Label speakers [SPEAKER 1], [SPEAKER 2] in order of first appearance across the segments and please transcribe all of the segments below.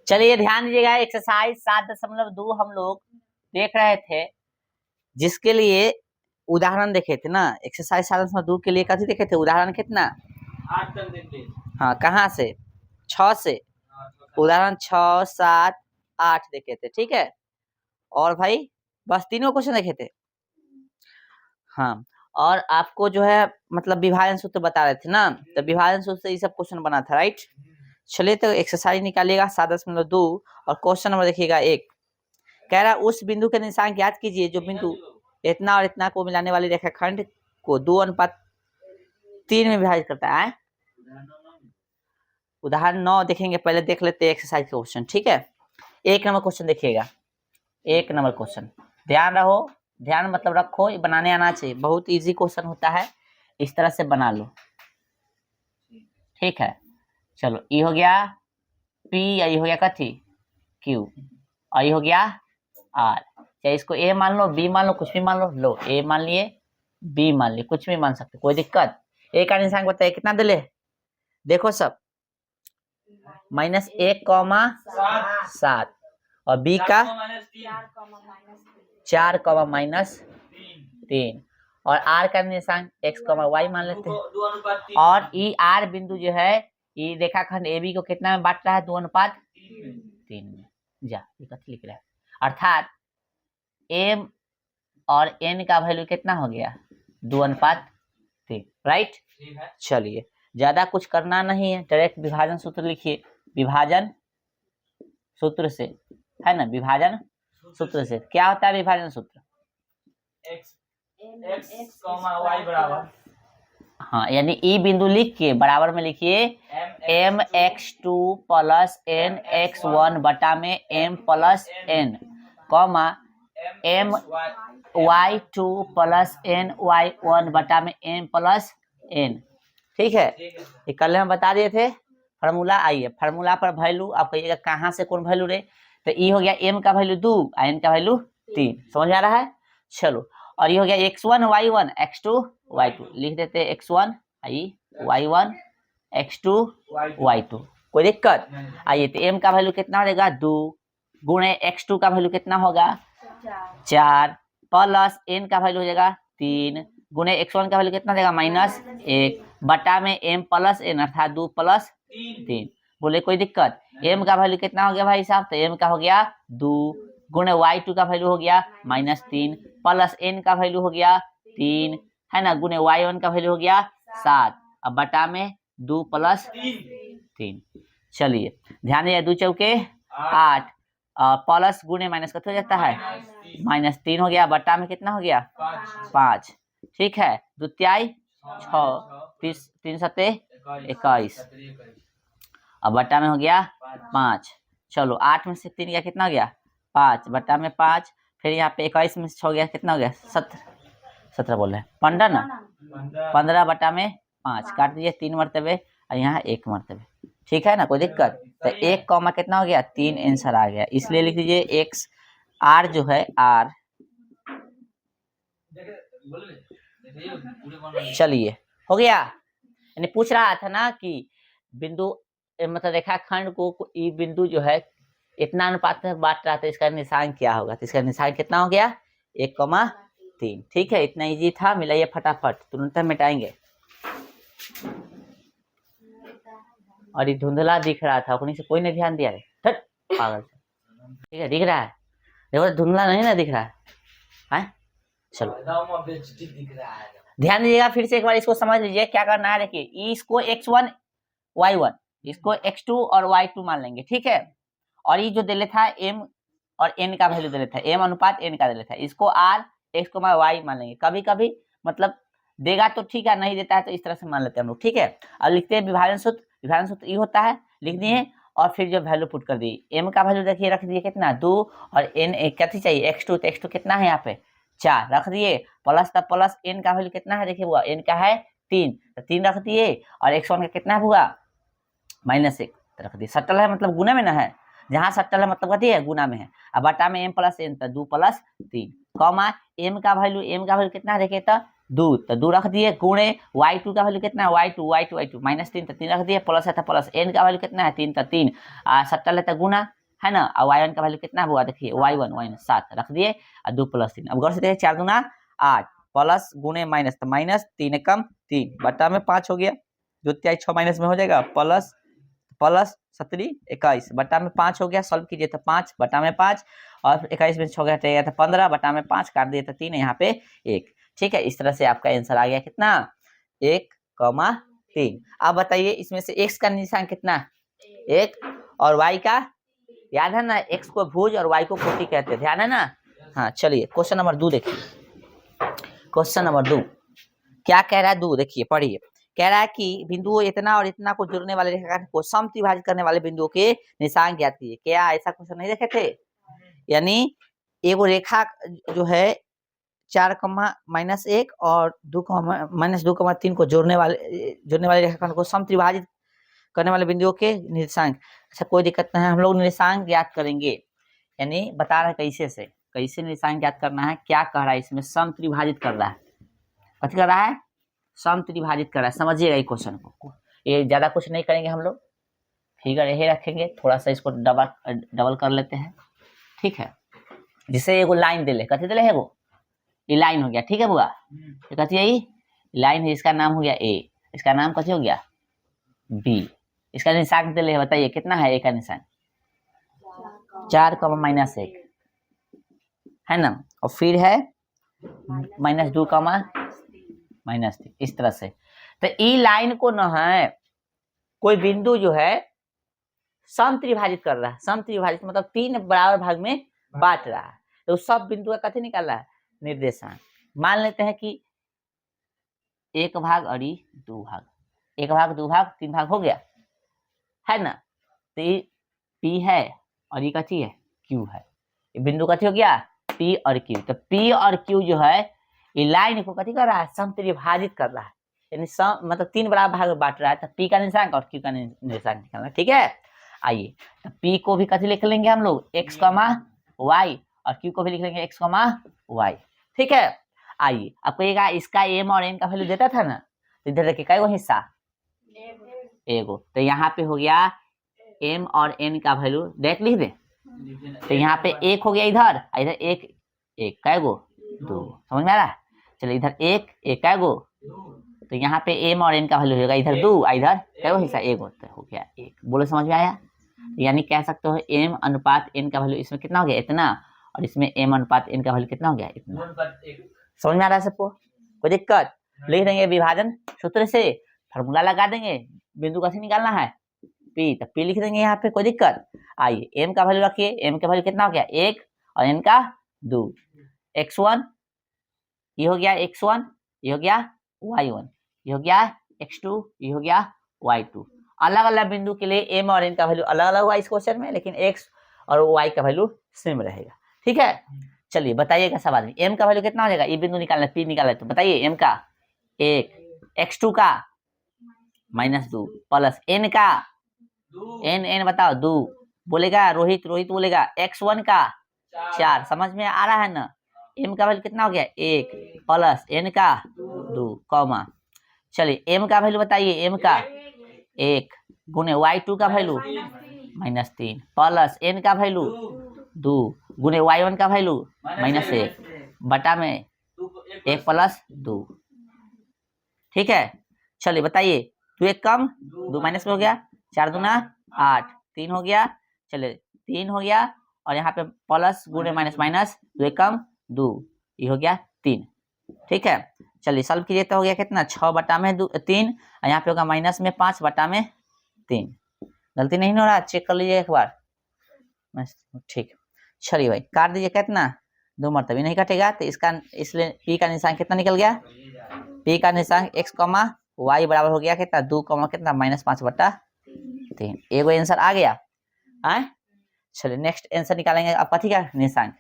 [SPEAKER 1] चलिए ध्यान दीजिएगा, एक्सरसाइज 7.2 हम लोग देख रहे थे, जिसके लिए उदाहरण देखे थे ना। एक्सरसाइज 7.2 के लिए कथी देखे थे, उदाहरण कितना
[SPEAKER 2] 8 तक देखे।
[SPEAKER 1] हाँ, कहाँ से 6 से उदाहरण 6, 7, 8 देखे थे, ठीक है। और भाई बस तीनों क्वेश्चन देखे थे। हाँ, और आपको जो है मतलब विभाजन सूत्र बता रहे थे ना, तो विभाजन सूत्र से ये सब क्वेश्चन बना था, राइट। चलिए तो एक्सरसाइज निकालिएगा 7.2 और क्वेश्चन नंबर देखिएगा 1। कह रहा उस बिंदु के निशान ज्ञात कीजिए जो बिंदु इतना और इतना को मिलाने वाली रेखाखंड को 2:3 में विभाजित करता है। उदाहरण 9 देखेंगे, पहले देख लेते हैं एक्सरसाइज का क्वेश्चन, ठीक है। 1 नंबर क्वेश्चन देखिएगा, 1 नंबर क्वेश्चन। ध्यान रहो, ध्यान मतलब रखो, ये बनाने आना चाहिए, बहुत इजी क्वेश्चन होता है, इस तरह से बना लो, ठीक है। चलो ई हो गया P, ये हो गया कथी Q, और ये हो गया R। चाहे इसको A मान लो, B मान लो, कुछ भी मान लो। लो A मान लिए, B मान लिए, कुछ भी मान सकते, कोई दिक्कत। A का निशान बताइए कितना दिले, देखो सब -1,7 और B का 4, -3 और R का निशान x, y मान लेते हैं। और ई R बिंदु जो है ये रेखाखंड AB को कितना में बांट रहा है, 2:3 में। जा ये कथी लिख रहा है, अर्थात M और N का वैल्यू कितना हो गया, 2:3, राइट। चलिए ज्यादा कुछ करना नहीं है, डायरेक्ट विभाजन सूत्र लिखिए। विभाजन सूत्र से है ना, विभाजन सूत्र से क्या होता है विभाजन सूत्र,
[SPEAKER 2] x, y बराबर,
[SPEAKER 1] हाँ, यानी ई बिंदु लिख के बराबर में लिखिए mx2 + nx1 बटा में m + n, comma my2 + ny1 बटा में m + n, ठीक है। ये कल हम बता दिए थे फार्मूला। आइए फार्मूला पर वैल्यू आप कहिएगा कहाँ से कौन वैल्यू रे, तो ई हो गया m का वैल्यू 2 और n का वैल्यू 3, समझ आ रहा है। चलो और ये हो गया x1 y1 x2 y2, लिख देते हैं x1 y1 x2 y2, कोई दिक्कत। आइए तो m का वैल्यू कितना हो जाएगा 2 गुणे x2 का वैल्यू कितना होगा 4 प्लस n का वैल्यू हो जाएगा 3 गुणे x1 का वैल्यू कितना देगा -1 बटा में m + n अर्थात 2 + 3। बोले कोई दिक्कत। m का वैल्यू कितना हो गया भाई साहब, तो m का हो गया 2 गुणे y2 का वैल्यू हो गया -3 प्लस n का वैल्यू हो गया 3 है ना, गुणे y1 का वैल्यू हो गया 7 अब बटा में 2 + 3। चलिए ध्यान दिया, 2 चौके 8 प्लस गुणे माइनस कत हो जाता है -3 हो गया, बटा में कितना हो गया 5, ठीक है। द्वितीय 6 3 सते 21 अब बटा में हो गया 5। चलो 8 में से 3 गया कितना हो गया 5 बटा में 5, फिर यहाँ पे 21 में से 6 गया कितना हो गया 17 बोल रहे हैं 15 ना, 15 बटा में 5 काट दीजिए 3 मरतबे और यहाँ 1 मरतबे, ठीक है ना, कोई दिक्कत। तो 1 कॉमा कितना हो गया 3 आंसर आ गया, इसलिए लिख दीजिए x r जो है r। चलिए हो गया, यानी पूछ रहा था ना कि बिंदु मतलब रेखाखंड को ई बिंदु जो है इतना अनुपात में बांट रहा था, इसका निशान क्या होगा, तो इसका निशान कितना हो गया 1,3, ठीक है। इतना इजी था, मिलाइए फटाफट, तुरंत मिटाएंगे। और ये धुंधला दिख रहा था, अपनी से कोई नहीं ध्यान दिया, पागल, ठीक है दिख रहा है, देखो धुंधला नहीं ना दिख रहा है। चलो ध्यान दीजिएगा, फिर से एक बार इसको समझ लीजिए क्या करना है। देखिए इसको x1 y1, इसको x2 और y2 मान लेंगे, ठीक है। और ये जो दे था m और n का वैल्यू दे था, m अनुपात n का दे था, इसको r x, y मान लेंगे। कभी कभी मतलब देगा तो ठीक है, नहीं देता है तो इस तरह से मान लेते हैं हम लोग, ठीक है। अब लिखते हैं विभाजन सूत्र। विभाजन सूत्र ये होता है, लिख दिए और फिर जो वैल्यू पुट कर दी, m का वैल्यू देखिए रख दिए कितना 2 और n कथी चाहिए x2, तो x2 कितना है यहाँ पे 4 रख दिए, प्लस तब प्लस n का वैल्यू कितना है, देखिए हुआ n का है 3 तो 3 रख दिए, और x1 का कितना हुआ -1 रख दिए। सटल है मतलब गुना में ना है, जहाँ सटल है मतलब कथी है गुना में है। अब बटा में m + n तो 2 + 3 कॉमा m का वैल्यू कितना है देखिए तो दो, तो दो रख दिए, गुणे y2 का वैल्यू कितना है, y2 -3, तो 3 रख दिए, प्लस है तो प्लस, n का वैल्यू कितना है 3, तो 3 सट्टा लेता गुना है ना, और y1 का वैल्यू कितना हुआ देखिए, y1 7 रख दिए, और 2 + 3। अब गौर से देखिए 4 दूना 8, प्लस गुणे माइनस, तो माइनस 3 कम 3 बटा में 5 हो गया, 2 3 6 माइनस में हो जाएगा, प्लस प्लस 17 21 बटा में 5 हो गया, सॉल्व कीजिए तो 5 बटा में 5 और 21 में 6 घटेगा तो 15 बटा में 5 काट दिए तो 3 यहाँ पे 1। ठीक है, इस तरह से आपका आंसर आ गया कितना 1,3। अब बताइए इसमें से x का निशान कितना 1 और y का, याद है ना, x को भुज और y को कोटि कहते हैं, ध्यान है ना। हाँ चलिए क्वेश्चन नंबर 2 देखिए, क्वेश्चन नंबर 2 क्या कह रहा है, 2 देखिए पढ़िए, कह रहा है कि बिंदुओं इतना और इतना को जोड़ने वाले रेखाखंड को समत्रिभाजित करने वाले बिंदुओं के निशान ज्ञात कीजिए। क्या ऐसा क्वेश्चन नहीं देखे थे, यानी एगो रेखा जो है 4,-1 और 2,-2,3 को जोड़ने वाले रेखाखंड को समत्रिभाजित करने वाले बिंदुओं के निर्देशांक। अच्छा कोई दिक्कत नहीं है, हम लोग निर्देशांक ज्ञात करेंगे, यानी बता रहा है कैसे निर्देशांक ज्ञात करना है, क्या कह रहा है इसमें, समत्रिभाजित कर रहा है, कथी कर रहा है, समत्रिभाजित कर रहा है। समझिएगा ये क्वेश्चन को, ये ज्यादा कुछ नहीं करेंगे हम लोग, फिगर यही रखेंगे, थोड़ा सा इसको डबल कर लेते हैं, ठीक है। जिसे एगो लाइन दे ले, कथी दे ले एगो, ये लाइन हो गया, ठीक है बुआ, ये कथी है, लाइन है, इसका नाम हो गया ए, इसका नाम कथी हो गया बी, इसका निशान दे ले, बताइए कितना है ए का निशान 4,-1 है ना, और फिर है -2,-3, इस तरह से। तो ई लाइन को न है कोई बिंदु जो है समत्रिभाजित कर रहा है, समत्रिभाजित मतलब 3 बराबर भाग में बांट रहा है, तो सब बिंदु का कथी निकाल रहा है, निर्देशांक। मान लेते हैं कि 1 भाग और 2 भाग, 1 भाग 2 भाग 3 भाग हो गया है ना, तो ये P है और ये कथी है Q है, ये बिंदु कथी हो गया P और Q। तो P और Q जो है ये लाइन को कथी कर रहा है, समत्रिभाजित कर रहा है, यानी मतलब 3 बराबर भाग में बांट रहा है, तो P का निशांक और Q का निशांक निकालना, ठीक है। आइए तो P को भी कथी लिख लेंगे हम लोग x, y और Q को भी लिख लेंगे x, y, ठीक है। आइए अब कहिएगा इसका m और n का वैल्यू देता था ना, तो इधर देखिए कई गो हिस्सा, एगो, तो यहाँ पे हो गया m और n का वैल्यू डायरेक्ट लिख दे, तो यहाँ पे 1 हो गया, इधर इधर 1 कै गो 2, समझ में आ रहा है। चलिए इधर 1 कै गो, तो यहाँ पे m और n का वैल्यू होगा इधर 2, इधर कै गो हिस्सा 1 होता हो गया 1, बोलो समझ में आया। यानी कह सकते हो m अनुपात n का वैल्यू इसमें कितना हो गया इतना, और इसमें m अनुपात n का वैल्यू कितना हो गया इतना, समझ में आ रहा है सबको, कोई दिक्कत। लिख देंगे विभाजन सूत्र से, फार्मूला लगा देंगे, बिंदु कैसे निकालना है P, तो P लिख देंगे यहाँ पे, कोई दिक्कत। आइए m का वैल्यू रखिए, m का वैल्यू कितना हो गया 1 और n का 2, x1 ये हो गया x1, ये हो गया y1, ये हो गया x2, ये हो गया y2। अलग अलग बिंदु के लिए m और n का वैल्यू अलग अलग हुआ इस क्वेश्चन में, लेकिन x और y का वैल्यू सेम रहेगा, ठीक है। चलिए बताइएगा सब आदमी, m का वैल्यू कितना हो जाएगा, ये बिंदु निकालना P निकालना, तो बताइए m का 1, x2 का -2 प्लस n का n बताओ 2, बोलेगा रोहित बोलेगा x1 का 4, समझ में आ रहा है ना। m का वैल्यू कितना हो गया 1 प्लस n का 2 कॉमा, चलिए m का वैल्यू बताइए, m का 1 गुने y2 का वैल्यू -3 प्लस n का वैल्यू 2 गुने y1 का वैल्यू -1 बटा में 1 प्लस 2, ठीक है। चलिए बताइए 2 1 कम 2 माइनस में हो गया, 4 दूना 8, 3 हो गया, चलिए 3 हो गया, और यहाँ पे प्लस गुणे माइनस माइनस 2 1 कम 2, ये हो गया 3, ठीक है। चलिए सॉल्व कीजिए तो हो गया कितना 6 बटा में 3, और यहाँ पे होगा माइनस में 5 बटा में 3, गलती नहीं हो रहा, चेक कर लीजिए एक बार, ठीक। चलिए भाई काट दीजिए, कितना 2 मरतबा नहीं कटेगा, तो इसका इसलिए P का निशान कितना निकल गया, P का निशान x, y बराबर हो गया कितना 2, कितना -5 बटा 3, एगो आंसर आ गया। चलिए नेक्स्ट आंसर निकालेंगे, अब कथी का निशान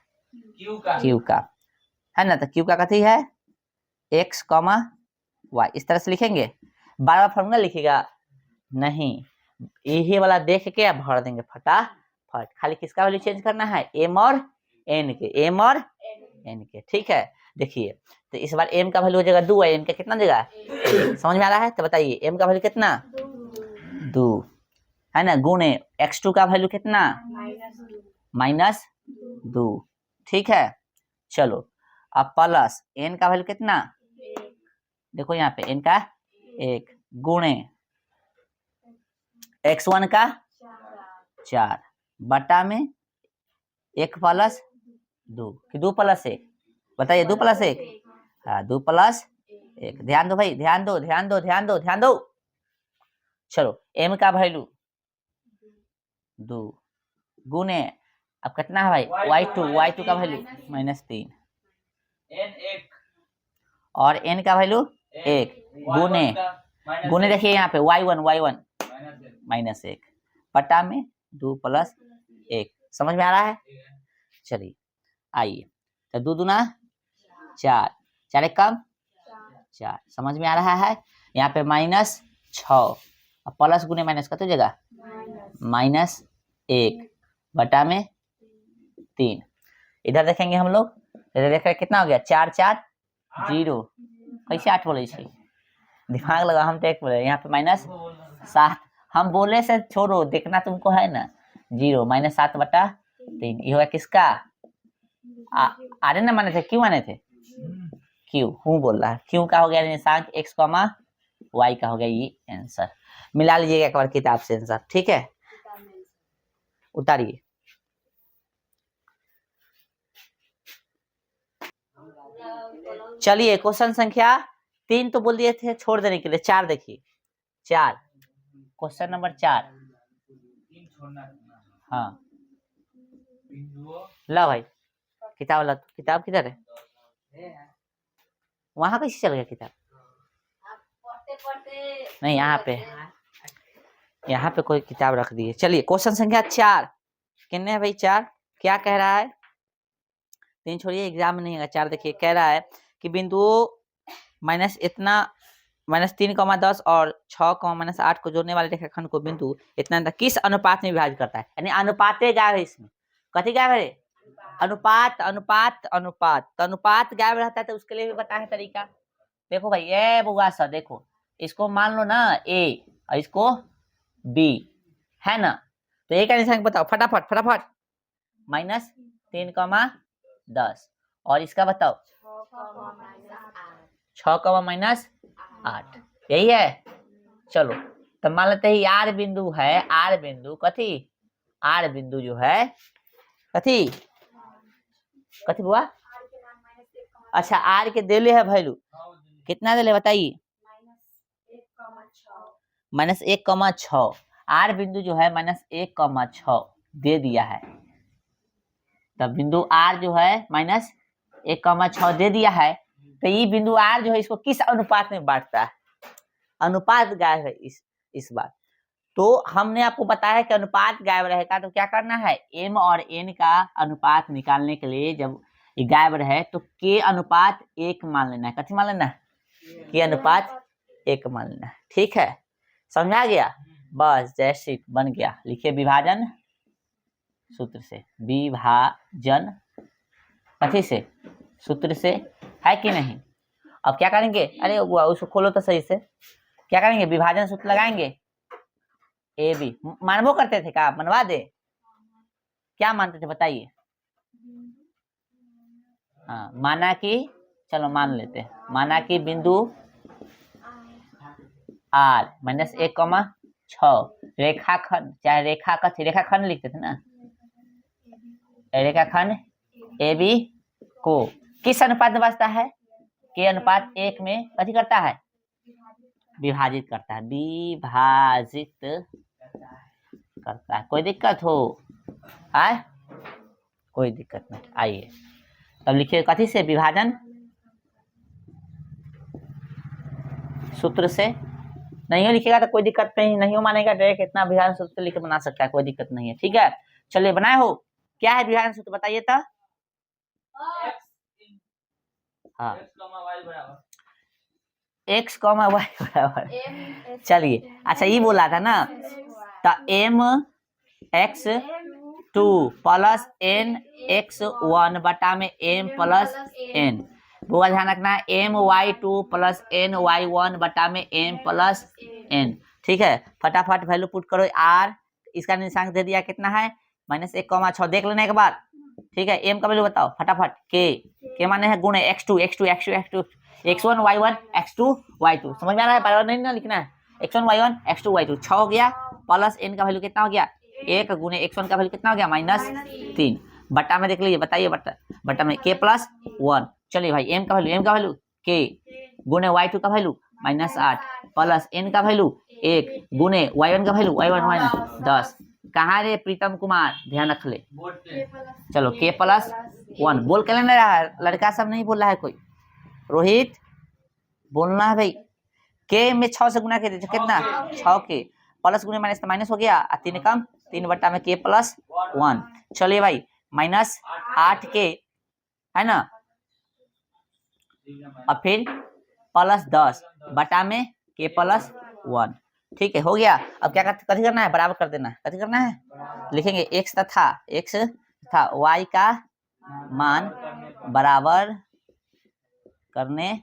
[SPEAKER 1] Q का है ना, तो Q का कथी है x, y, इस तरह से लिखेंगे, बार बार फॉर्मूला लिखिएगा नहीं, यही वाला देख के भर देंगे फटाफट, खाली किसका वैल्यू चेंज करना है m और n के, m और n के, ठीक है। देखिए तो इस बार m का वैल्यू हो जाएगा 2 है, m का कितना देगा, समझ में आ रहा है? तो बताइए m का वैल्यू कितना, 2 है ना, गुणे x2 का वैल्यू कितना, -2, ठीक है। चलो अब प्लस n का वैल्यू कितना, देखो यहाँ पे n का 1 गुणे x1 का 4 बटा में 1 प्लस 2 कि 2 प्लस 1, बताइए 2 प्लस 1, हाँ 2 प्लस 1। ध्यान दो भाई, ध्यान दो ध्यान दो ध्यान दो ध्यान दो। चलो m का वैल्यू 2 गुणे अब कितना है भाई y2 का वैल्यू -3
[SPEAKER 2] n1
[SPEAKER 1] और n का वैल्यू 1 गुणे गुणे देखिए यहाँ पे y1 -1 बटा में 2 प्लस 1, समझ में आ रहा है? चलिए आइए, तो 2 दूना 4, 4 एक कम 4, समझ में आ रहा है? यहाँ पे -6 अब प्लस गुने माइनस का तो जगह -1 बटा में 3, इधर देखेंगे हम लोग, इधर देख रहे कितना हो गया 4 4 0, कैसे 8 बोले इसे, दिमाग लगा, हम तो 1 बोले, यहाँ पे -7, हम बोले से छोड़ो, देखना तुमको है ना, 0 -7 बटा 3, ये होगा किसका, आरे ना माने थे, क्यों माने थे, क्यों हूँ बोल रहा है, क्यों का हो गया निशांक x, y का हो गया ये आंसर। मिला लीजिएगा एक बार किताब से आंसर, ठीक है, उतारिए। चलिए क्वेश्चन संख्या 3 तो बोल दिए थे छोड़ देने के लिए, 4 देखिए, 4 क्वेश्चन नंबर 4, हाँ ला भाई किताब ला, किताब किधर है, वहां कैसे चल गया किताब, नहीं यहाँ पे कोई किताब रख दी है। चलिए क्वेश्चन संख्या 4 कितने है भाई, 4 क्या कह रहा है, 3 छोड़िए एग्जाम में नहीं है, 4 देखिए कह रहा है कि बिंदुओं -3,10 और 6,-8 को जोड़ने वाले रेखाखंड को बिंदु इतना किस अनुपात में विभाजित करता है, यानी अनुपाते गायब है इसमें, कथी गायब है, अनुपात अनुपात अनुपात, तो अनुपात गायब रहता है तो उसके लिए भी बताया है तरीका। देखो भाई ये बुआ सा, देखो इसको मान लो ना a और इसको b है ना, तो a का निशान बताओ फटाफट फटाफट, -3,10 और इसका बताओ 6,-8, यही है। चलो तो मान लेते हैं आर बिंदु है, आर बिंदु कथी, आर बिंदु जो है कथी कथी बुआ, अच्छा आर के देले है वैल्यू कितना देले बताइए, -1,6, आर बिंदु जो है -1,6 दे दिया है, तब बिंदु आर जो है -1,6 दे दिया है, तो ये बिंदु आर जो है इसको किस अनुपात में बांटता है, अनुपात गायब है इस बार। तो हमने आपको बताया कि अनुपात गायब रहेगा तो क्या करना है, m और n का अनुपात निकालने के लिए जब ये गायब रहे तो k अनुपात 1 मान लेना है, कथी मान लेना है, k अनुपात 1 मान लेना है, ठीक है, समझा गया, बस जैसे बन गया। लिखिए विभाजन सूत्र से, विभाजन कथी से, सूत्र से, है कि नहीं। अब क्या करेंगे, अरे उसको खोलो तो सही से, क्या करेंगे विभाजन सूत्र लगाएंगे, ए बी मानबो करते थे क्या, मनवा दे, क्या मानते थे बताइए, हाँ माना कि, चलो मान लेते हैं, माना कि बिंदु आर -1,6 रेखाखंड, चाहे रेखाखंड लिखते थे ना, रेखाखंड ए बी को किस अनुपात में बांटता है, के अनुपात 1 में कथी करता है, विभाजित करता है, विभाजित करता है। कोई दिक्कत हो, है कोई दिक्कत नहीं, आइए तब लिखिए कथी से, विभाजन सूत्र से, नहीं हो लिखेगा तो कोई दिक्कत नहीं, नहीं हो मानेगा डायरेक्ट इतना विभाजन सूत्र लिख बना सकता है, कोई दिक्कत नहीं है, ठीक है। चलिए बनाए हो, क्या है विभाजन सूत्र बताइए तो, हाँ x, y बराबर, चलिए अच्छा ये बोला था ना, तो mx2 + nx1 बटा में m + n, वो का ध्यान रखना है, my2 प्लस ny1 बटा में m प्लस n। ठीक है, फटाफट वैल्यू पुट करो। r इसका निशान दे दिया कितना है, -1,6 देख लेना एक बार। ठीक है, m का वैल्यू बताओ फटाफट। k माने है गुण है x2 x1 y1 x2 y2। समझ में आ रहा है, बराबर नहीं ना लिखना है, x1 y1 x2 y2। 6 हो गया, प्लस n का वैल्यू कितना हो गया 1 गुणे x1 का वैल्यू कितना हो गया -3 बटा में देख लीजिए, बताइए बटा में k प्लस 1। चलिए भाई, m का वैल्यू k गुणे y2 का वैल्यू -8 प्लस n का वैल्यू 1 गुणे y1 का वैल्यू y1 10। कहाँ रे प्रीतम कुमार, ध्यान रख ले। चलो k प्लस 1 बोल के लेना रहा है, लड़का सब नहीं बोल रहा है कोई। रोहित बोलना है भाई, k में 6 से गुना कर कितना 6k प्लस गुने माइनस तो माइनस हो गया, 3 कम 3 बटा में k प्लस 1। चलिए भाई, -8k है ना, और फिर प्लस 10 बटा में k प्लस 1। ठीक है, हो गया। अब क्या कथी करना है, बराबर कर देना है। कथी करना है, लिखेंगे x तथा y का मान बराबर करने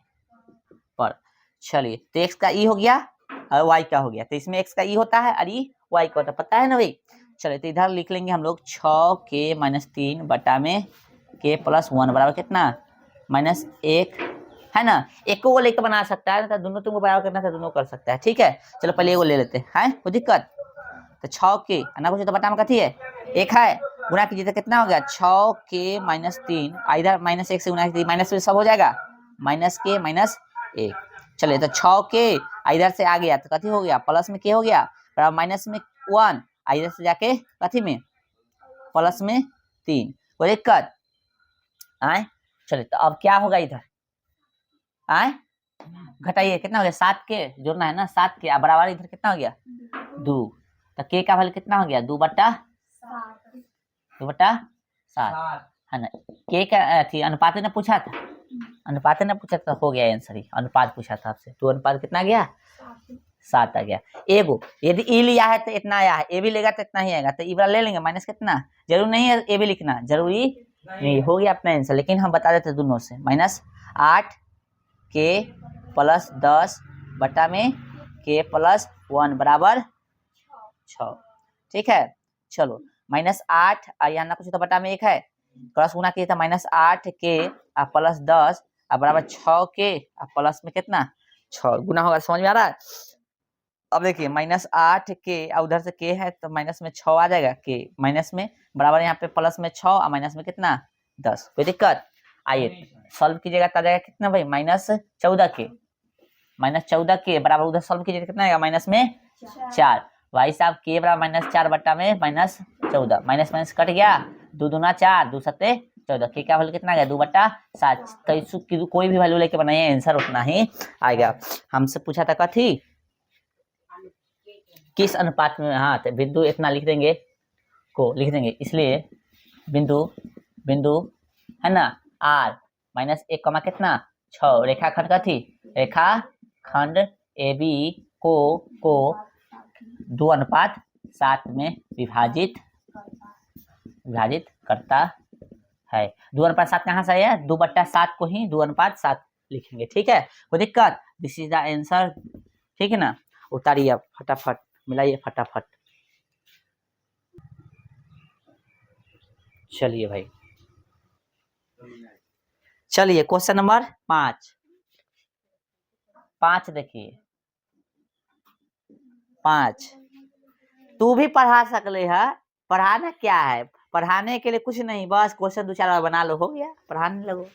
[SPEAKER 1] पर। चलिए, तो x का e हो गया और y का हो गया, तो इसमें x का e होता है और e y का होता है, पता है ना भाई। चलिए, तो इधर लिख लेंगे हम लोग 6k - 3 बटा में k प्लस 1 बराबर कितना -1 है ना। एक को लेकर बना सकता है, तो दोनों तुमको बराबर करना था, दोनों कर सकता है। ठीक है, चलो पहले एगो ले लेते हैं, कोई दिक्कत। तो 6k ना पूछे तो बटा में कथी है 1 है, गुना कीजिए तो कितना हो गया 6k - 3, इधर -1 से गुना कीजिए, माइनस में सब हो जाएगा -k - 1। चलिए, तो 6k इधर से आ गया तो कथी हो गया प्लस में k हो गया, बराबर माइनस में 1, इधर से जाके कथी में प्लस में 3। कोई दिक्कत आए। चलिए, तो अब क्या होगा इधर आए, घटाइए, कितना हो गया 7k जोड़ना है ना, 7k बराबर इधर कितना हो गया 2। तो k का वैल्यू कितना हो गया 2 बटा 7 है ना। k का थी अनुपात ने पूछा था, तो हो गया आंसर ही, अनुपात पूछा था आपसे, तो अनुपात कितना गया 7 आ गया। एगो यदि ई लिया है तो इतना आया है, ए भी लेगा तो इतना ही आएगा, तो ई वाला ले लेंगे माइनस कितना, जरूर नहीं है ए भी लिखना, जरूरी नहीं, हो गया अपना आंसर। लेकिन हम बता देते दोनों से, -8k प्लस 10 बटा में k प्लस 1 बराबर 6। ठीक है, चलो -8 यहाँ ना कुछ तो बटा में 1 है, क्रॉस गुना किया था -8k प्लस 10 बराबर 6k प्लस में कितना 6 गुना होगा, समझ में आ रहा है। अब देखिए -8k उधर से k है तो माइनस में 6 आ जाएगा, k माइनस में बराबर यहाँ पे प्लस में 6 और माइनस में कितना 10। कोई दिक्कत, आइए सॉल्व कीजिएगा तो आ जाएगा कितना भाई -14k बराबर, उधर सॉल्व कीजिएगा कितना आएगा माइनस में 4। भाई साहब k बराबर -4 बटा में -14, माइनस माइनस कट गया, 2 दूना 4 2 सत्ते 14, k का वैल्यू कितना गया 2 बटा 7। तो कोई भी वैल्यू लेके बनाइए आंसर उतना ही आएगा। हमसे पूछा था कथी किस अनुपात में, हाँ तो बिंदु इतना लिख देंगे इसलिए बिंदु है ना r -1 कमा कितना 6, रेखाखंड कथी रेखाखंड AB को 2:7 में विभाजित करता है। 2:7 कहाँ से आया, 2/7 को ही 2:7 लिखेंगे। ठीक है, कोई दिक्कत, दिस इज द आंसर। ठीक है ना, उतारिए अब फटाफट, मिलाइए फटाफट। चलिए भाई, चलिए क्वेश्चन नंबर 5 देखिए, 5 तू भी पढ़ा सकले है, पढ़ाना क्या है, पढ़ाने के लिए कुछ नहीं, बस क्वेश्चन 2-4 बार बना लो, हो गया, पढ़ाने लगो।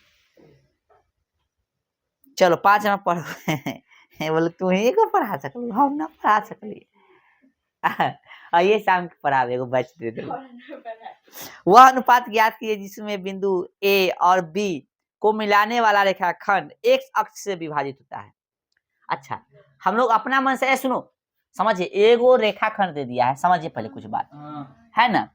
[SPEAKER 1] चलो 5 में पढ़ो बोले तू ही को पढ़ा सकली, हम ना पढ़ा सकली आइए शाम के पढ़ावे एगो बैच दे दो। वह अनुपात ज्ञात कीजिए जिसमें बिंदु ए और बी को मिलाने वाला रेखाखंड x अक्ष से विभाजित होता है। अच्छा, हम लोग अपना मन से सुनो, समझिए, एगो रेखाखंड दे दिया है, समझिए पहले कुछ बात है ना,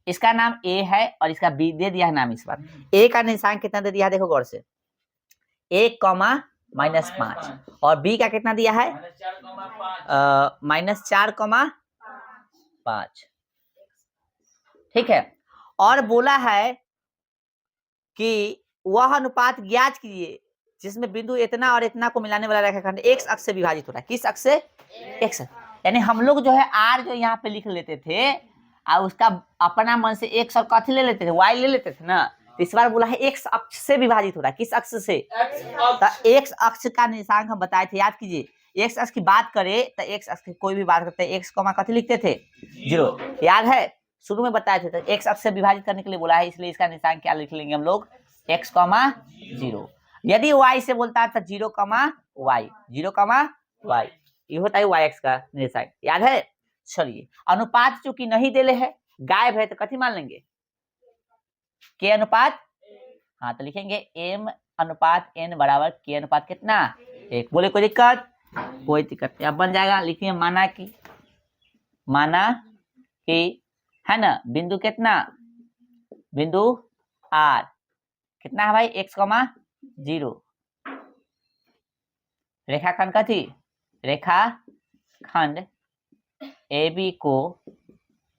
[SPEAKER 1] इसका नाम a है और इसका b दे दिया है नाम। इस बार a का निशान कितना दे दिया है, देखो गौर से, 1, -5 और b का कितना दिया है -4,5। ठीक है, और बोला है कि वह अनुपात ज्ञात कीजिए जिसमें बिंदु इतना और इतना को मिलाने वाला रेखाखंड x अक्ष से विभाजित हो रहा है। किस अक्ष से? x। यानी हम लोग जो है r जो यहाँ पे लिख लेते थे और उसका अपना मन से x और कथी ले लेते थे, y ले लेते थे ना। तो इस बार बोला है x अक्ष से विभाजित हो रहा है। किस अक्ष से? तो x अक्ष का निशान हम बताए थे, याद कीजिए। x अक्ष की बात करें तो x अक्ष की कोई भी बात करते हैं, x कॉमा कथी लिखते थे? 0। याद है शुरू में बताए थे। तो x अक्ष से विभाजित करने के लिए बोला है, इसलिए इसका निशान क्या लिख लेंगे हम लोग? x comma 0। यदि y से बोलता है तो 0 कॉमा y, 0 कॉमा y, ये होता है y अक्ष का निशान। याद है? चलिए, अनुपात चूंकि नहीं देले है, गायब है, तो कथी मान लेंगे? k अनुपात। हाँ, तो लिखेंगे m अनुपात n बराबर k अनुपात कितना? 1। बोले कोई दिक्कत? कोई दिक्कत नहीं। अब बन जाएगा, लिखिए माना कि है ना, बिंदु कितना? बिंदु r कितना है भाई? x, 0। रेखाखंड कथी? रेखाखंड AB को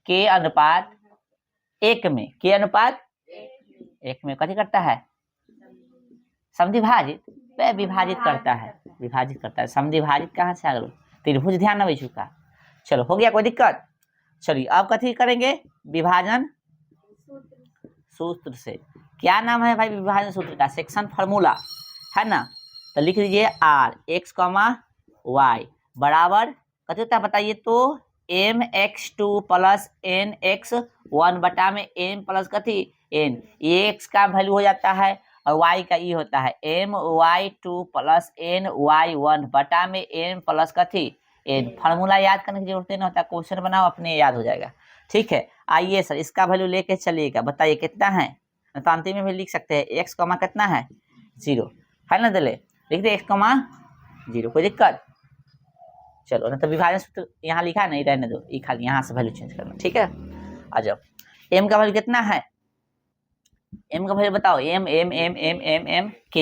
[SPEAKER 1] k अनुपात 1 में, k अनुपात 1 में कथी करता है? समद्विभाजित। विभाजित करता है, विभाजित करता है। समद्विभाजित कहाँ से आ गया? त्रिभुज ध्यान न चुका। चलो, हो गया, कोई दिक्कत? चलिए, अब कथी करेंगे? विभाजन सूत्र से। क्या नाम है भाई विभाजन सूत्र का? सेक्शन फार्मूला, है ना। तो लिख लीजिए r x, y बराबर कथी होता है बताइए तो? mx2 प्लस nx1 बटा में m प्लस कथी? n। ये x का वैल्यू हो जाता है और y का ये होता है my2 प्लस ny1 बटा में m प्लस कथी? n। फार्मूला याद करने की जरूरत नहीं होता, क्वेश्चन बनाओ अपने याद हो जाएगा। ठीक है, आइए सर इसका वैल्यू लेके चलिएगा, बताइए कितना है? तो अंतिम में भी लिख सकते हैं x कॉमा कितना है? 0, है ना। दले लिख दे x कॉमा 0, कोई दिक्कत? चलो ना, तो विभाजन सूत्र यहाँ लिखा है, नहीं रहने दो, ये खाली यहाँ से वैल्यू चेंज करना। ठीक है, आ जाओ। m का वैल्यू कितना है? m का वैल्यू बताओ। m k।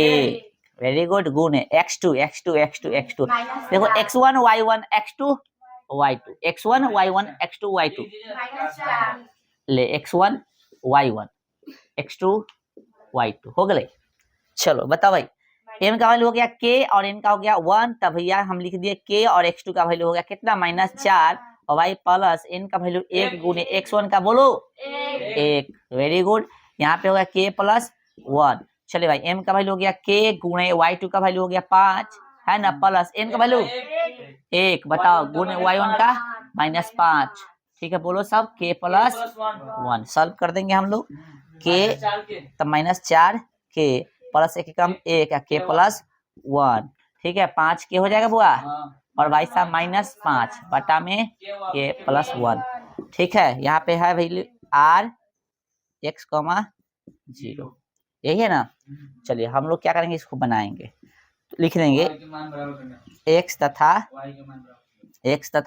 [SPEAKER 1] वेरी गुड, गुण है x2 देखो x1 y1 x2 y2, x1 y1 x2 y2 ले x1 y1 x2 y2 हो गए। चलो बताओ भाई, m का वैल्यू हो गया k और n का हो गया 1, तब भैया हम लिख दिए k और x2 का वैल्यू हो गया कितना? -4 और y प्लस n का वैल्यू 1 गुने x1 का बोलो 1। वेरी गुड, यहाँ पे हो गया k प्लस 1। चलिए भाई, m का वैल्यू हो गया k गुणे y2 का वैल्यू हो गया 5, है ना, प्लस n का वैल्यू 1, बताओ गुणे y1 का -5। ठीक है, बोलो सब k प्लस 1 सॉल्व कर देंगे हम लोग। k तब -4 k प्लस 1 कम 1 k प्लस 1। ठीक है, 5 k हो जाएगा बुआ, और भाई साहब -5 बटा में k प्लस 1। ठीक है, यहाँ पे है वैल्यू r x, 0, यही है ना। चलिए हम लोग क्या करेंगे, इसको बनाएंगे, लिख देंगे x तथा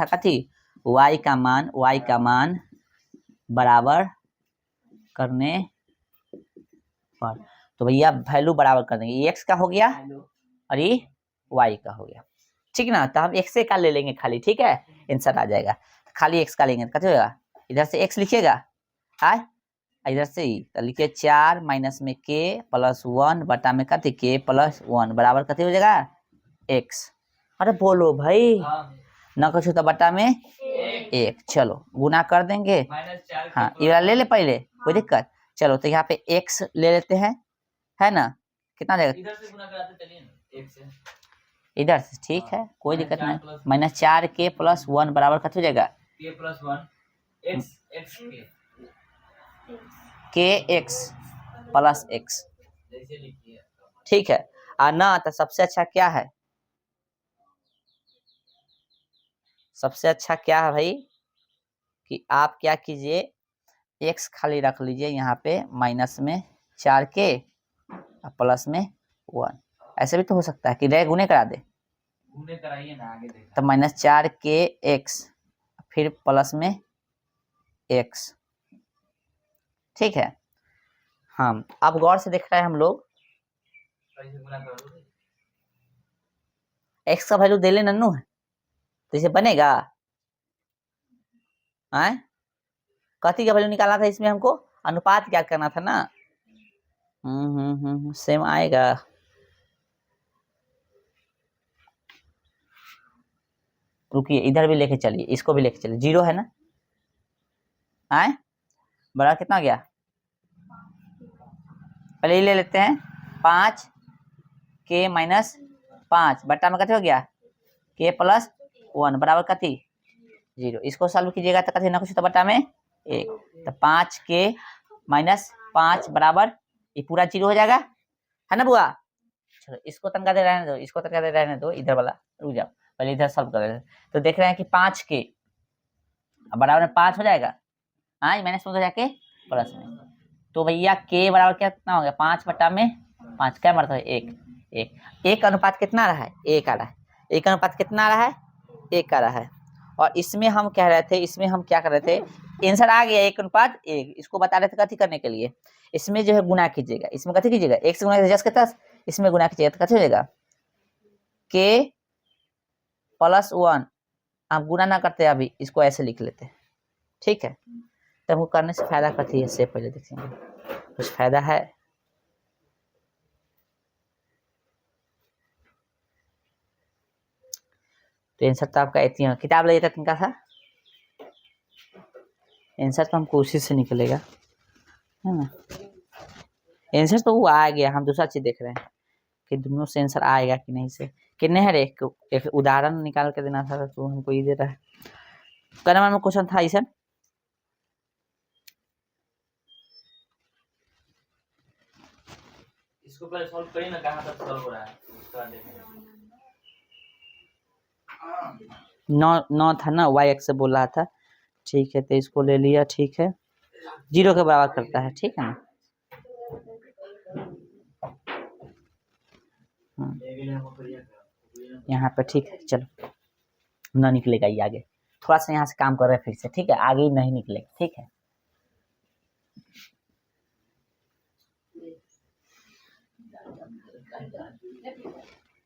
[SPEAKER 1] कथी? y का मान बराबर करने पर। तो भैया वैल्यू बराबर कर देंगे, ये x का हो गया और ये y का हो गया। ठीक ना, तो हम x का ले लेंगे खाली। ठीक है, आंसर आ जाएगा, खाली x का लेंगे तो कैसे होगा? इधर से x लिखिएगा, है इधर से ही, तो लिखिए 4 माइनस में k प्लस 1 बटा में कथी? k प्लस 1 बराबर कथी हो जाएगा? x। अरे बोलो भाई, न कुछ तो बटा में 1। चलो गुना कर देंगे। हाँ, ये ले ले पहले, कोई दिक्कत? चलो तो यहाँ पे x ले लेते हैं, है ना। कितना देगा?
[SPEAKER 2] इधर से गुना कराते चलिए ना, 1 से
[SPEAKER 1] इधर से, ठीक है, कोई दिक्कत नहीं। -4k प्लस 1 बराबर कथी हो जाएगा?
[SPEAKER 2] k plus 1 x
[SPEAKER 1] kx plus x।
[SPEAKER 2] जैसे लिखिए।
[SPEAKER 1] ठीक है, और ना तो सबसे अच्छा क्या है? सबसे अच्छा क्या है भाई कि आप क्या कीजिए, x खाली रख लीजिए यहाँ पे, माइनस में 4k प्लस में 1। ऐसे भी तो हो सकता है कि रे गुने करा दे,
[SPEAKER 2] गुने कराइए ना, आगे देखा
[SPEAKER 1] तो -4kx फिर प्लस में x। ठीक है, हाँ अब गौर से देख रहे हैं हम लोग,
[SPEAKER 2] कैसे गुना कर दो।
[SPEAKER 1] x का वैल्यू दे ले नन्नू है, तो इसे बनेगा। कथी का वैल्यू निकालना था इसमें हमको? अनुपात क्या करना था ना। सेम आएगा। रुकिए, इधर भी लेके चलिए, इसको भी लेके चलिए, 0 है ना, आए बड़ा कितना हो गया, पहले ये ले लेते हैं 5 के माइनस 5 बट्टा में कथी हो गया के प्लस 1 बराबर कथी 0। इसको सॉल्व कीजिएगा तो कथी ना कुछ तो बट्टा में 1, तो 5 के माइनस 5 बराबर ये पूरा 0 हो जाएगा, है ना बुआ। चलो इसको तनका दे रहने दो, इसको तनका दे रहने दो, इधर वाला रुक जाओ, पहले इधर सॉल्व कर रहे हैं। तो देख रहे हैं कि 5 के बराबर में 5 हो जाएगा, हाँ माइनस में हो जाके प्लस में, तो भैया के बराबर क्या कितना हो गया 5 बट्टा में 5, क्या मतलब है 1, 1 अनुपात कितना आ रहा है 1 आ रहा है, 1 अनुपात कितना आ रहा है 1 आ रहा है। और इसमें हम कह रहे थे, इसमें हम क्या कर रहे थे, आंसर आ गया 1 अनुपात 1, इसको बता रहे थे कथी करने के लिए, इसमें जो है गुना कीजिएगा, इसमें कथी कीजिएगा 1 से गुना कीजिएगा 10 के 10, इसमें गुना कीजिएगा तो कथी हो जाएगा के प्लस 1, आप गुना ना करते अभी इसको ऐसे लिख लेते, ठीक है। तो हमको करने से फायदा कथी है, से पहले देखेंगे कुछ फायदा है। तो आंसर तो आपका इतना किताब ले जाता तिनका था, आंसर तो हमको उसी से निकलेगा, है ना। आंसर तो वो आ गया, हम दूसरा चीज देख रहे हैं कि दोनों से आंसर आएगा कि नहीं से, कितने है रे, एक उदाहरण निकाल के देना था तो हमको ये दे रहा है। क नंबर में क्वेश्चन था ईसन,
[SPEAKER 2] इसको पहले सॉल्व करिए ना, कहाँ तक सॉल्व हो रहा है उसका देखेंगे।
[SPEAKER 1] 9 था ना, y x से बोल रहा था, ठीक है, तो इसको ले लिया, ठीक है 0 के बराबर करता है, ठीक है ना। यहाँ पे ठीक है, चलो ना निकलेगा ये आगे, थोड़ा सा यहाँ से काम कर रहे हैं फिर से, ठीक है, आगे ही नहीं निकलेगा, ठीक है।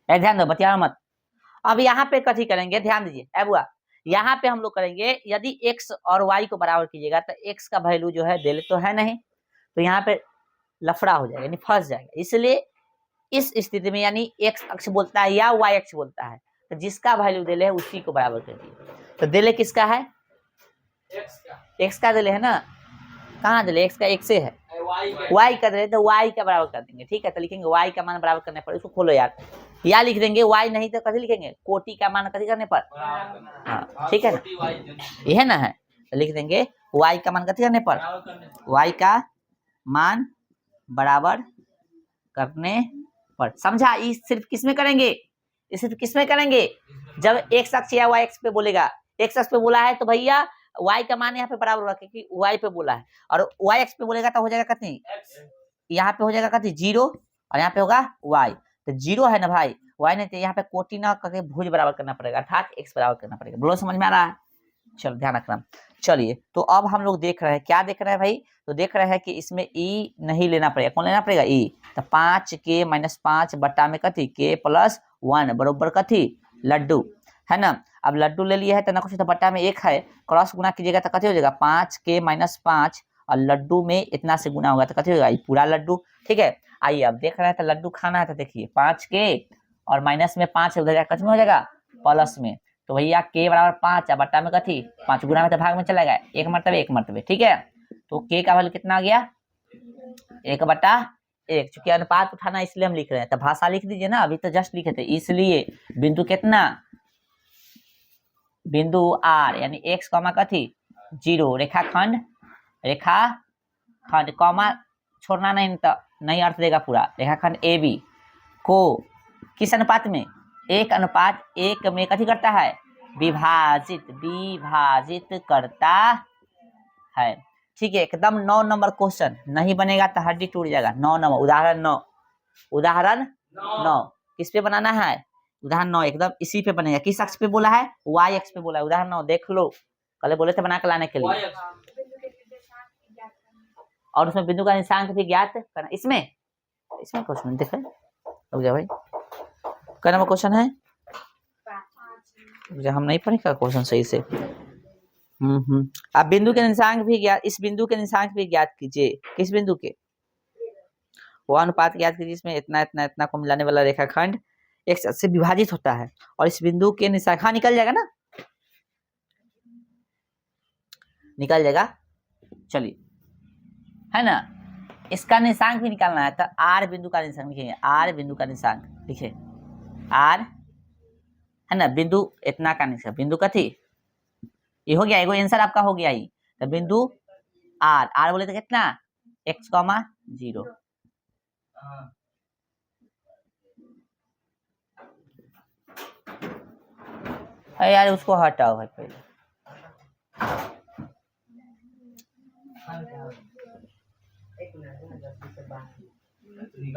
[SPEAKER 1] ध्यान दो, बतिया मत। अब यहाँ पे कथी करेंगे, ध्यान दीजिए ए बुआ, यहाँ पे हम लोग करेंगे यदि x और y को बराबर कीजिएगा तो x का वैल्यू जो है दिल तो है नहीं, तो यहाँ पे लफड़ा हो जाएगा, यानी फंस जाएगा। इसलिए इस स्थिति में यानी x अक्ष बोलता है या y अक्ष बोलता है, तो जिसका वैल्यू दिले है उसी को बराबर कर दिए। तो दिले किसका है, x का दिले है ना, कहाँ दिले x का x से है, y का दिले तो y का बराबर कर देंगे, ठीक है। तो लिखेंगे y का मान बराबर करने पर, इसको खोलो यार, या लिख देंगे y नहीं तो कथी लिखेंगे कोटि का मान कथी करने पर, हाँ ठीक है ना, यह ना है, तो लिख देंगे y का मान कथी करने पर, y का मान बराबर करने पर, समझा। इस सिर्फ किसमें करेंगे, इस सिर्फ किसमें करेंगे, जब x अक्ष या y अक्ष पे बोलेगा, x अक्ष पे बोला है तो भैया y का मान यहाँ पे बराबर होगा क्योंकि y पे बोला है, और y अक्ष पे बोलेगा तो हो जाएगा कथी, यहाँ पे हो जाएगा कथी 0 और यहाँ पे होगा y, तो 0 है ना भाई, y नहीं तो यहाँ पे कोटि ना करके भुज बराबर करना पड़ेगा, अर्थात x बराबर करना पड़ेगा। बोलो समझ में आ रहा है, चलो ध्यान रखना। चलिए तो अब हम लोग देख रहे हैं, क्या देख रहे हैं भाई, तो देख रहे हैं कि इसमें e नहीं लेना पड़ेगा, कौन लेना पड़ेगा e, तो 5 के माइनस 5 बट्टा में कथी के प्लस 1 बरोबर कथी लड्डू, है ना। अब लड्डू ले लिया है तो ना कुछ तो बट्टा में 1 है, क्रॉस गुना कीजिएगा तो कथी हो जाएगा 5 के माइनस 5 और लड्डू में इतना से गुना होगा तो कथी होगा पूरा लड्डू, ठीक है। आइए अब देख रहे हैं तो लड्डू खाना है, तो देखिए 5 के और माइनस में 5 उधर जाकर कितना हो जाएगा प्लस में, तो भैया के बराबर 5 और बट्टा में कथी 5 गुना में तो भाग में चला गया, एक मरतबे, ठीक है। तो के का वैल्यू कितना आ गया 1/1, चूंकि अनुपात उठाना इसलिए हम लिख रहे हैं, तो भाषा लिख दीजिए ना, अभी तो जस्ट लिखे थे, इसलिए बिंदु कितना, बिंदु R यानी x कॉमा कथी 0, रेखाखंड कॉमा छोड़ना नहीं तो नहीं अर्थ देगा पूरा, रेखाखंड AB को किस अनुपात में 1:1 में कथी करता है विभाजित करता है, ठीक है। एकदम 9 नंबर क्वेश्चन, नहीं बनेगा तो हड्डी टूट जाएगा। 9 नंबर उदाहरण 9 किस पे बनाना है, उदाहरण 9 एकदम इसी पे बनेगा। किस अक्ष पे बोला है y अक्ष पे बोला है, उदाहरण 9 देख लो, कल बोले थे बना के लाने के लिए, और उसमें बिंदु का निर्देशांक भी ज्ञात करना। इसमें क्वेश्चन देखे रुक जा भाई, क्या नंबर क्वेश्चन है, हम नहीं पढ़ेगा क्वेश्चन सही से। अब बिंदु के निर्देशांक भी ज्ञात, इस बिंदु के निर्देशांक भी ज्ञात कीजिए, किस बिंदु के, वो अनुपात ज्ञात कीजिए इसमें इतना इतना इतना को मिलाने वाला रेखाखंड x से विभाजित होता है, और इस बिंदु के निर्देशांक हाँ निकल जाएगा ना, निकल जाएगा। चलिए, है ना, इसका निशांक भी निकालना है, तो आर बिंदु का निशांक लिखेंगे, आर बिंदु का निशांक लिखे, आर है ना, बिंदु इतना का निशांक, बिंदु कथी, ये हो गया, एगो आंसर आपका हो गया ही। तो बिंदु आर, आर बोले तो कितना, x, 0। है यार, उसको हटाओ है पहले।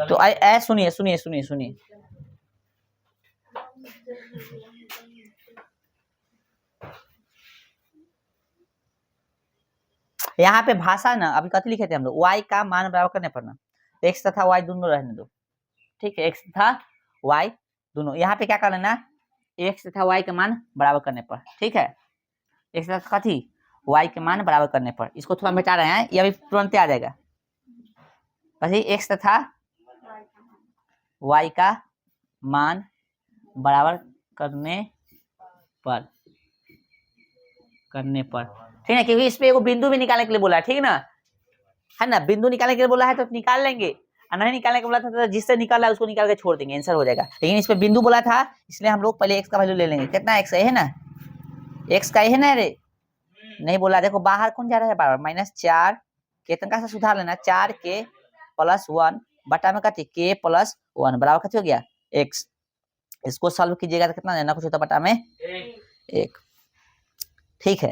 [SPEAKER 1] तो सुनिए सुनिए सुनिए सुनिए, यहाँ पे भाषा ना, अभी कथी लिखे थे हम लोग, y का मान बराबर करने पर ना, x तथा y दोनों रहने दो, ठीक है, x तथा y दोनों, यहाँ पे क्या कर लेना, x तथा y के मान बराबर करने पर, ठीक है, x तथा कथी, y के मान बराबर करने पर, इसको थोड़ा मिटा रहे हैं, ये अभी तुरंत आ जाएगा। वही x तथा y का मान बराबर करने पर ठीक है, क्योंकि इस पे एगो बिंदु भी निकालने के लिए बोला है, ठीक है ना, बिंदु निकालने के लिए बोला है तो निकाल लेंगे, और नहीं निकालने के बोला था तो जिससे निकाला उसको निकाल के छोड़ देंगे, आंसर हो जाएगा। लेकिन इस पे बिंदु बोला था, इसलिए हम लोग पहले x का वैल्यू ले लेंगे, कितना x है ना, x का है ना रे, नहीं बोला, देखो बाहर कौन जा रहा है बार, -4 कितना से सुधार लेना, 4k + 1 बटा में कथी k + 1 बराबर कथी हो गया x, इसको सॉल्व कीजिएगा तो कितना देना, कुछ होता बटा में 1, ठीक है,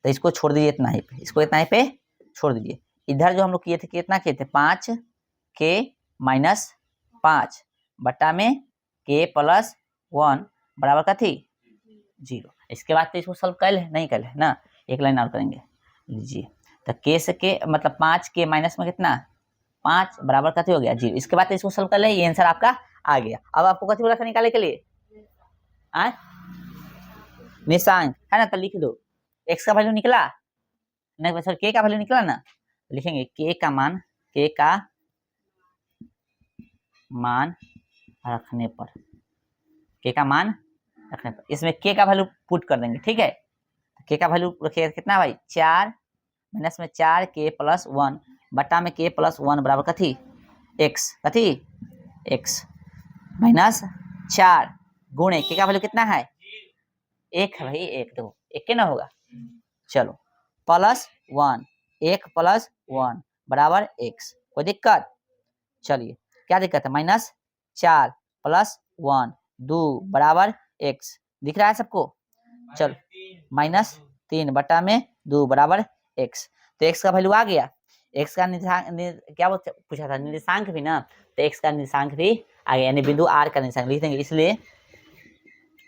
[SPEAKER 1] तो इसको छोड़ दीजिए इतना ही पे, इसको इतना ही पे छोड़ दीजिए। इधर जो हम लोग किए थे कितना किए थे, 5k - 5 बटा में k + 1 बराबर कथी 0। इसके बाद तो इसको सॉल्व कर नहीं कर ना, एक लाइन और करेंगे, लीजिए, तो k से k मतलब 5k माइनस में कितना 5 बराबर कथी हो गया 0। इसके बाद तो इसको सॉल्व कर ले, ये आंसर आपका आ गया। अब आपको कथी बोला था निकालने के लिए, निशांक, है ना, तो लिख दो, x का वैल्यू निकला नहीं, सर k का वैल्यू निकला ना, लिखेंगे k का मान रखने पर, k का मान रखने पर, इसमें k का वैल्यू पुट कर देंगे, ठीक है, k का वैल्यू रखिएगा कितना भाई 4 माइनस में 4k + 1 बटा में k + 1 बराबर कथी x, कथी x माइनस 4 गुणे k का वैल्यू कितना है 1 है भाई, 1 देखो 1 के ना होगा, चलो +1 1 + 1 बराबर x, कोई दिक्कत, चलिए क्या दिक्कत है, -4 + 1 2 बराबर x, दिख रहा है सबको, चलो -3 बटा में 2 बराबर x, तो x का वैल्यू आ गया, x का क्या पूछा था निर्देशांक भी ना, तो x का निर्देशांक भी आ गया, यानी बिंदु r का निर्देशांक लिख देंगे,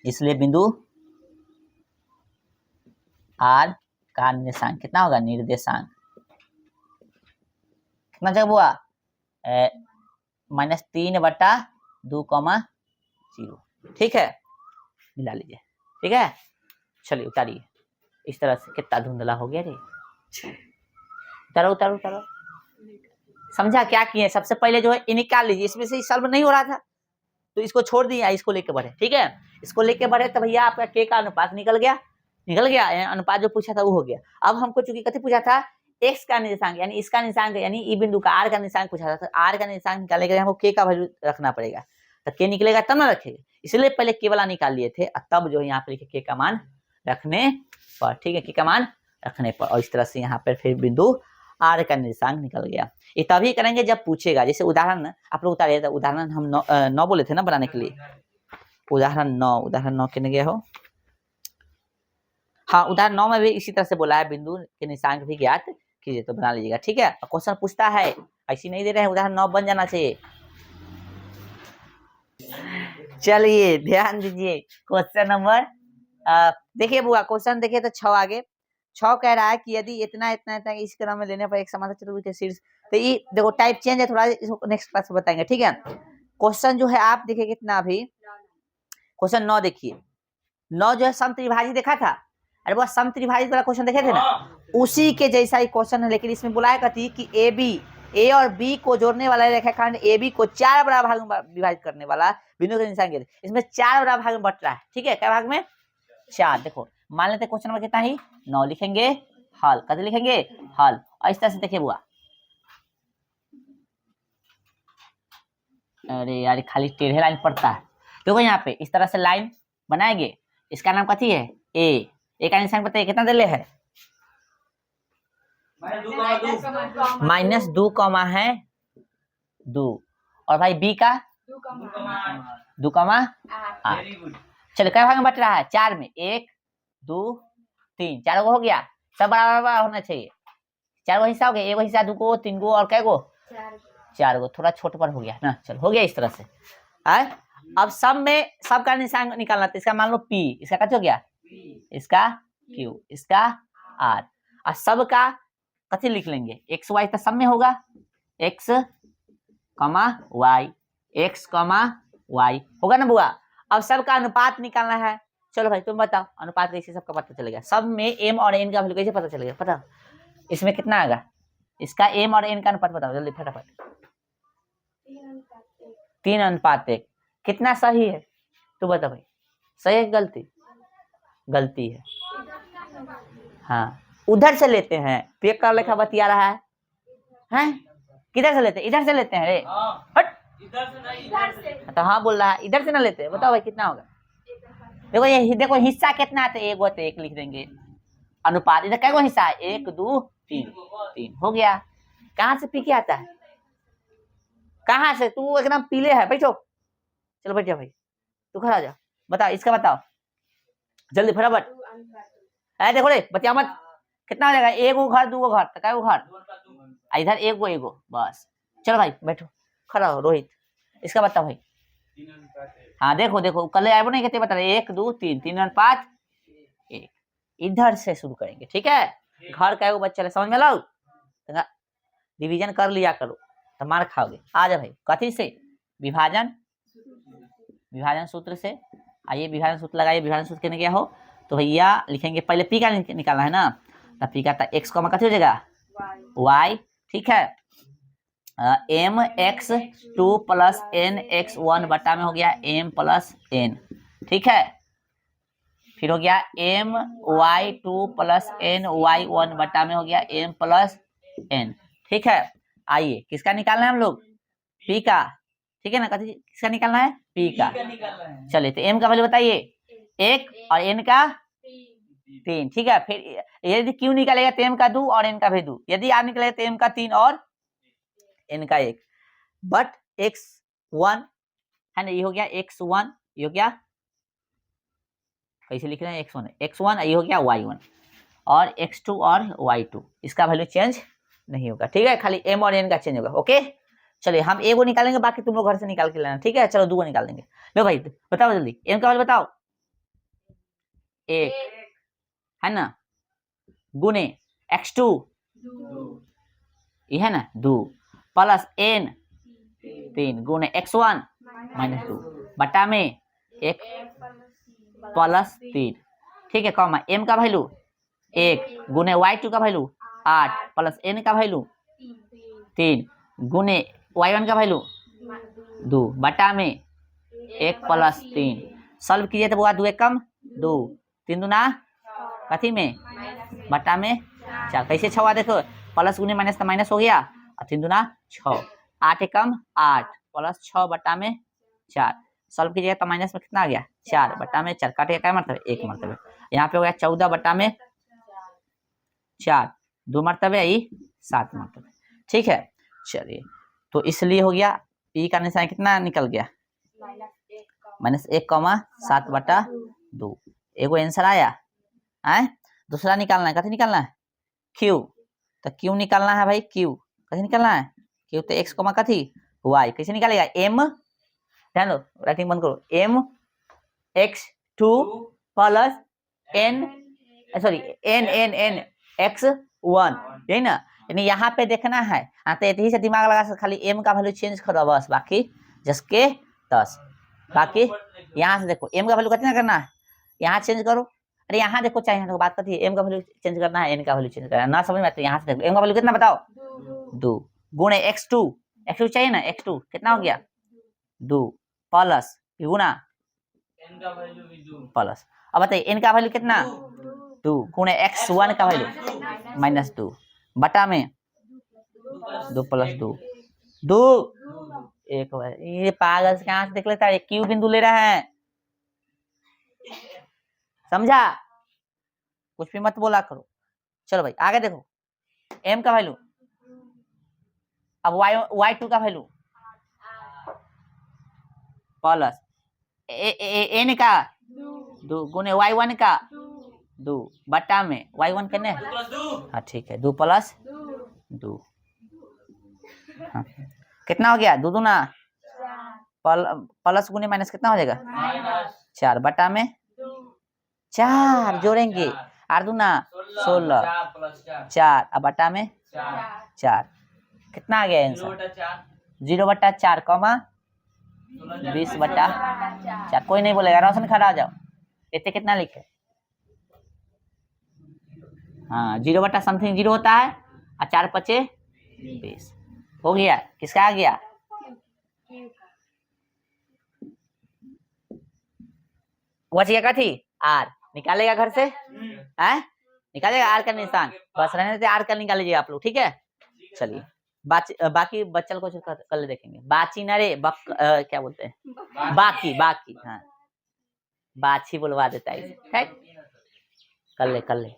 [SPEAKER 1] इसलिए बिंदु r का निर्देशांक कितना होगा, निर्देशांक कितना जब हुआ -3 बटा 2, 0, ठीक है, मिला लीजिए, ठीक है, चलिए उतारिए, इस तरह से कितना धुंधला हो गया रे, उतारो उतारो उतारो, समझा क्या किए, सबसे पहले जो है ये निकाल लीजिए, इसमें से सॉल्व नहीं हो रहा था तो इसको छोड़ दिया, इसको लेके बढ़े, ठीक है, इसको लेके बढ़े तो भैया आपका k का अनुपात निकल गया, अनुपात जो पूछा था वो हो गया। अब हमको चूंकि कथी पूछा था x का निर्देशांक, यानी इसका निर्देशांक, यानी ई बिंदु का r का निर्देशांक पूछा था, तो r का निर्देशांक निकालने के लिए हमको k का वैल्यू रखना पड़ेगा, तो k निकलेगा तब ना रखेगा, इसलिए पहले k वाला निकाल लिए थे, तब जो है यहाँ पे लिखे k का मान रखने पर, ठीक है, k का मान रखने पर, और इस तरह से यहाँ पर फिर बिंदु r का निर्देशांक निकल गया। ये तभी करेंगे जब पूछेगा, जैसे उदाहरण आप लोग उतारिए, तो उदाहरण हम 9 बोले थे ना बनाने के लिए, उदाहरण 9 के गया हो, हाँ उदाहरण 9 में भी इसी तरह से बोला है, बिंदु के निर्देशांक भी ज्ञात कीजिए, तो बना लीजिएगा, ठीक है, क्वेश्चन पूछता है ऐसी नहीं दे रहे हैं, उदाहरण 9 बन जाना चाहिए। चलिए ध्यान दीजिए, क्वेश्चन नंबर देखिए बुआ, क्वेश्चन देखिए तो 6 आगे 6 कह रहा है कि यदि इतना इतना इतना इस क्रम में लेने पर एक समांतर चतुर्भुज के शीर्ष, तो ये देखो टाइप चेंज है थोड़ा, इसको नेक्स्ट क्लास में बताएंगे, ठीक है। क्वेश्चन जो है आप देखिए कितना, अभी क्वेश्चन 9 देखिए, 9 जो है समत्रिभाजित देखा था, अरे वो समत्रिभाजित वाला क्वेश्चन देखे थे ना, उसी के जैसा ही क्वेश्चन है, लेकिन इसमें बुलाया करती कि ए और बी को जोड़ने वाला रेखाखंड ए बी को 4 बराबर भाग में विभाजित करने वाला बिंदु के निशान, इसमें 4 बराबर भाग में बट रहा है, ठीक है, क्या भाग में 4, देखो मान लेते क्वेश्चन नंबर कितना ही 9 लिखेंगे, हल, कैसे लिखेंगे हल। और इस तरह से देखिए बुआ, अरे यार खाली टेढ़े लाइन पड़ता है। देखो यहाँ पे इस तरह से लाइन बनाएंगे, इसका नाम कथी है ए का निशान बताइए कितना दिले है -2 कॉमा है 2, और भाई बी का 2 कॉमा 8। चलो क्या भाग में बट रहा है 4 में 1 2 3 4 गो हो गया, सब बराबर होना चाहिए। 4 गो हिस्सा हो गया, एगो हिस्सा 2 गो 3 गो और कै गो 4 गो, थोड़ा छोटे पर हो गया ना। चलो हो गया इस तरह से। अब सब में सब का निशान निकालना था, इसका मान लो पी, इसका कथी हो गया इसका क्यू, इसका आर, और सब का कथी लिख लेंगे एक्स वाई तो सब में होगा एक्स कमा वाई, एक्स कमा वाई होगा ना बुआ। अब सबका अनुपात निकालना है। चलो भाई तुम बताओ अनुपात कैसे सबका पता चलेगा, सब में एम और एन का वैल्यू कैसे पता चलेगा, पता इसमें कितना आएगा, इसका एम और एन का अनुपात बताओ जल्दी फटाफट। 3:1 कितना सही है तू बता भाई, सही है गलती, गलती है। हाँ उधर से लेते हैं, पेक का लेखा बतिया रहा है हैं? किधर से लेते हैं, इधर से लेते हैं रे हट,
[SPEAKER 2] इधर से नहीं इधर से।
[SPEAKER 1] तो हाँ बोल रहा है इधर से ना लेते हैं, बताओ भाई कितना होगा। देखो ये देखो हिस्सा कितना है, तो एक हो तो एक लिख देंगे, अनुपात इधर क्या हिस्सा है 1 2 3 3 हो गया। कहाँ से पी के आता है, कहाँ से, तू एकदम पीले है, बैठो चलो बैठ जा भाई, तू खड़ा जा, बताओ इसका बताओ जल्दी फटाफट। अरे देखो रे बतिया मत, कितना हो जाएगा, 1 गो घर 2 गो घर तो क्या गो घर, इधर 1 गो 1 गो बस। चलो भाई बैठो खड़ा हो रोहित, इसका बताओ भाई। हाँ देखो देखो कल आए नहीं कहते बता रहे 1 2 3 3:5 1, इधर से शुरू करेंगे ठीक है। घर का एगो बच्चा समझ में लाओ, डिवीजन कर लिया करो तो मार खाओगे। आ जा भाई कथी से, विभाजन, विभाजन सूत्र से। आइए विभाजन सूत्र लगाइए, विभाजन सूत्र कहने क्या हो तो भैया लिखेंगे पहले पी का निकालना है ना, तो पी का एक्स कॉमा कथी हो जाएगा वाई, ठीक है। M X 2 plus N X 1 बटा में हो गया एम प्लस एन, ठीक है। फिर हो गया M Y 2 plus N Y 1 बटा में हो गया एम प्लस एन, ठीक है। आइए किसका निकालना है हम लोग, पी का, ठीक है ना, कथी किसका निकालना है पी का। चलिए तो एम का वैल्यू बताइए 1 और एन का 3, ठीक है। फिर यदि क्यू निकालेगा तो एम का 2 और एन का भी 2, यदि आर निकलेगा तो एम का 3 और एन का 1, बट x1 है ना, ये हो गया x1, ये हो गया कैसे लिख रहे हैं x1 ये हो गया y1, और x2 और y2 इसका वैल्यू चेंज नहीं होगा, ठीक है, खाली m और n का चेंज होगा। ओके चलिए हम एगो निकालेंगे, बाकी तुम लोग घर से निकाल के लेना, ठीक है। चलो 2 गो निकाल देंगे। लो भाई बताओ जल्दी m का वैल्यू बताओ 1 है ना, गुने x2 ये है ना 2 प्लस n 3 गुने x1 -2 बटा में 1 प्लस 3, ठीक है, कॉमा m का वैल्यू 1 गुने y2 का वैल्यू 8 प्लस n का वैल्यू 3 गुने y1 का वैल्यू 2 बटा में 1 प्लस 3। सॉल्व कीजिए तो बुआ 2 1 कम 2 3 दूना कथी में बटा में 4, कैसे 6 देखो प्लस गुने माइनस तो माइनस हो गया, और 3 दूना 6 8 1 कम 8 प्लस 6 बटा में 4। सॉल्व कीजिएगा तो माइनस में कितना आ गया 4 बटा में 4, काटेगा क्या मरतबे 1 मरतबे, यहाँ पे हो गया 14 बटा में 4 2 मरतबे 7 मरतबे, ठीक है। चलिए तो इसलिए हो गया पी का निशान कितना निकल गया -1, 7 बटा 2, एगो आंसर आया। दूसरा निकालना है, कथी निकालना है क्यू, तो क्यू निकालना है भाई, क्यू कथी निकालना है क्यू, तो एक्स कॉमा कथी वाई, कैसे निकालेगा एम, ध्यान दो राइटिंग बंद करो, M x2 plus N sorry N N N x1, यही ना, यानी यहाँ पे देखना है। हाँ तो यही से दिमाग लगा खाली एम का वैल्यू चेंज करो बस, बाकी जिसके 10, बाकी यहाँ से देखो एम का वैल्यू कितना करना है, यहाँ चेंज करो, अरे यहाँ देखो चाहिए तो बात करती है एम का वैल्यू चेंज करना है, एन का वैल्यू चेंज करना है, ना समझ में आती है, यहाँ से देखो एम का वैल्यू कितना बताओ 2 गुणे x2 चाहिए ना, x2 कितना हो गया 2 प्लस गुना
[SPEAKER 2] n का वैल्यू भी 2
[SPEAKER 1] प्लस, अब बताइए n का वैल्यू कितना 2 गुणे x1 का वैल्यू -2 बटा में 2 + 2 2 एक बार ये पागल से कहाँ से देख लेता है, क्यों बिंदु ले रहा है, समझा, कुछ भी मत बोला करो। चलो भाई आगे देखो, m का वैल्यू, अब y2 का वैल्यू प्लस n का 2 गुने y1 का 2 बटा में y1 करने, हाँ ठीक है 2 + 2 हाँ। कितना हो गया, 2 दूना प्लस गुने माइनस कितना हो जाएगा, 4 बटा में 4 जोड़ेंगे, 8 दूना 16 4 अब बटा में 4 कितना आ गया आंसर, 0/4 कॉमा 20/4। कोई नहीं बोलेगा, रोशन खड़ा हो जाओ, इतने कितना लिखे, हाँ 0 समथिंग 0 होता है और 4 × 5 = 20 हो गया। किसका आ गया, बचिया का थी आर, निकालेगा घर से, हैं निकालेगा आर का निशान, बस रहने देते, आर का निकाल लीजिए आप लोग, ठीक है। चलिए बाकी बच्चल को कल देखेंगे, बाची ना रे क्या बोलते हैं, बाकी हाँ बाची बुलवा देता है, ठीक, कर ले